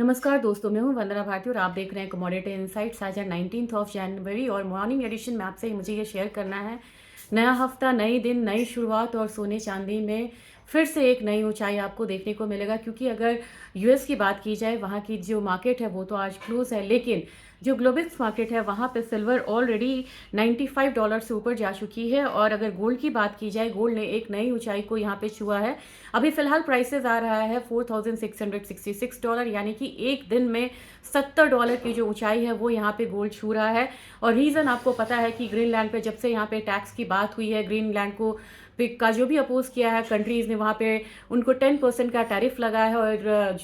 नमस्कार दोस्तों, मैं हूं वंदना भारती और आप देख रहे हैं कमोडिटी इनसाइट्स। आज है 19 ऑफ जनवरी और मॉर्निंग एडिशन में आपसे मुझे ये शेयर करना है। नया हफ्ता, नई दिन, नई शुरुआत और सोने चांदी में फिर से एक नई ऊंचाई आपको देखने को मिलेगा। क्योंकि अगर यूएस की बात की जाए, वहाँ की जो मार्केट है वो तो आज क्लोज है, लेकिन जो ग्लोबल्स मार्केट है वहाँ पे सिल्वर ऑलरेडी $95 से ऊपर जा चुकी है। और अगर गोल्ड की बात की जाए, गोल्ड ने एक नई ऊंचाई को यहाँ पे छुआ है। अभी फिलहाल प्राइसेस आ रहा है $4,666, यानी कि एक दिन में $70 की जो ऊंचाई है वो यहाँ पे गोल्ड छू रहा है। और रीज़न आपको पता है कि ग्रीनलैंड पे जब से यहाँ पे टैक्स की बात हुई है, ग्रीनलैंड को का जो भी अपोज किया है कंट्रीज़ ने, वहाँ पे उनको 10% का टैरिफ लगा है। और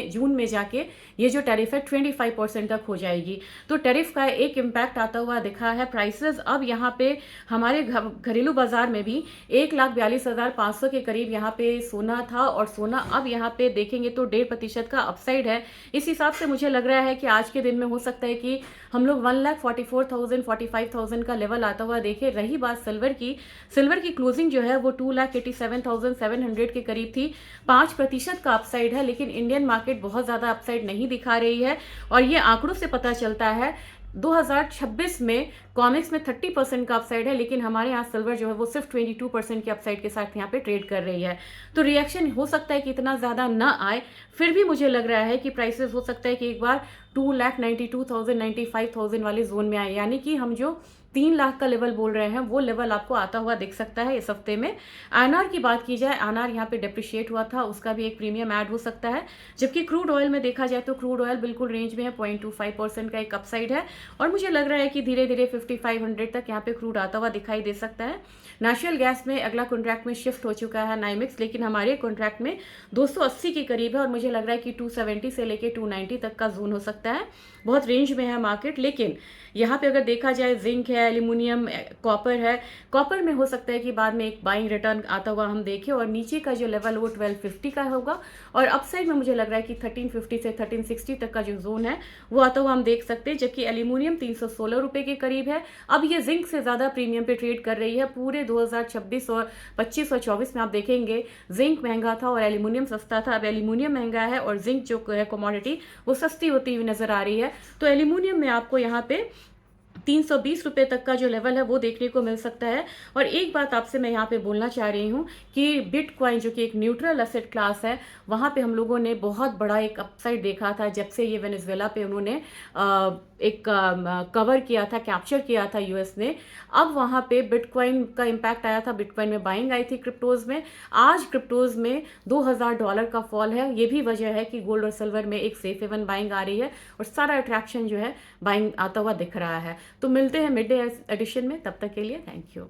जून में जाके ये जो टैरिफ है 25% तक हो जाएगी। तो टैरिफ का एक इम्पैक्ट आता हुआ दिखा है। प्राइसेस अब यहाँ पे हमारे घरेलू बाजार में भी 1,42,500 के करीब यहाँ पे सोना था, और सोना अब यहाँ पे देखेंगे तो 1.5% का अपसाइड है। इस हिसाब से मुझे लग रहा है कि आज के दिन में हो सकता है कि हम लोग 1,44,000 45,000 का लेवल आता हुआ देखें। रही बात सिल्वर की क्लोजिंग जो है वो 2,87,700 के करीब थी। 5% का अपसाइड है, लेकिन इंडियन मार्केट बहुत ज्यादा अपसाइड नहीं दिखा रही है। और ये आंकड़ों से पता चलता है 2026 में कॉमिक्स में 30% का अपसाइड है, लेकिन हमारे यहाँ सिल्वर जो है वो सिर्फ 22% के अपसाइड के साथ यहाँ पे ट्रेड कर रही है। तो रिएक्शन हो सकता है कि इतना ज़्यादा ना आए, फिर भी मुझे लग रहा है कि प्राइसेस हो सकता है कि एक बार 2,92,000 95,000 वाले जोन में आए, यानी कि हम जो 3 लाख का लेवल बोल रहे हैं वो लेवल आपको आता हुआ दिख सकता है इस हफ्ते में। आईएनआर की बात की जाए, आईएनआर यहाँ पे डिप्रिशिएट हुआ था, उसका भी एक प्रीमियम ऐड हो सकता है। जबकि क्रूड ऑयल में देखा जाए तो क्रूड ऑयल बिल्कुल रेंज में है, 0.25% का एक अपसाइड है। और मुझे लग रहा है कि धीरे धीरे 5500 तक यहाँ पे क्रूड आता हुआ दिखाई दे सकता है। नेचुरल गैस में अगला कॉन्ट्रैक्ट में शिफ्ट हो चुका है नाइमिक्स, लेकिन हमारे कॉन्ट्रैक्ट में 280 के करीब है, और मुझे लग रहा है कि 270 से लेके 290 तक का जोन हो सकता है। बहुत रेंज में है मार्केट। लेकिन यहाँ पे अगर देखा जाए, जिंक है, एल्यूमिनियम, कॉपर है। कॉपर में हो सकता है कि बाद में एक बाइंग रिटर्न आता हुआ हम देखें, और नीचे का जो लेवल वो 1250 का होगा। और अपसाइड में मुझे लग रहा है कि 1350 से 1360 तक का जो जोन है वो आता हुआ हम देख सकते हैं। जबकि एल्यूमिनियम 316 रुपए के करीब है। अब ये जिंक से ज्यादा प्रीमियम पे ट्रेड कर रही है। पूरे 2026 और 25 और 24 में आप देखेंगे जिंक महंगा था और एल्यूमिनियम सस्ता था। अब एल्यूमिनियम महंगा है और जिंक जो है कमोडिटी वो सस्ती होती हुई नजर आ रही है। तो एल्यूमिनियम में आपको यहाँ पे 320 रुपए तक का जो लेवल है वो देखने को मिल सकता है। और एक बात आपसे मैं यहाँ पे बोलना चाह रही हूँ कि बिटकॉइन जो कि एक न्यूट्रल एसेट क्लास है, वहाँ पे हम लोगों ने बहुत बड़ा एक अपसाइड देखा था जब से ये वेनेजुएला पे उन्होंने एक कवर किया था, कैप्चर किया था यूएस ने। अब वहाँ पे बिटकॉइन का इम्पैक्ट आया था, बिटकॉइन में बाइंग आई थी क्रिप्टोज में। आज क्रिप्टोज में $2,000 का फॉल है। ये भी वजह है कि गोल्ड और सिल्वर में एक सेफ हेवन बाइंग आ रही है और सारा अट्रैक्शन जो है बाइंग आता हुआ दिख रहा है। तो मिलते हैं मिड डे एडिशन में, तब तक के लिए थैंक यू।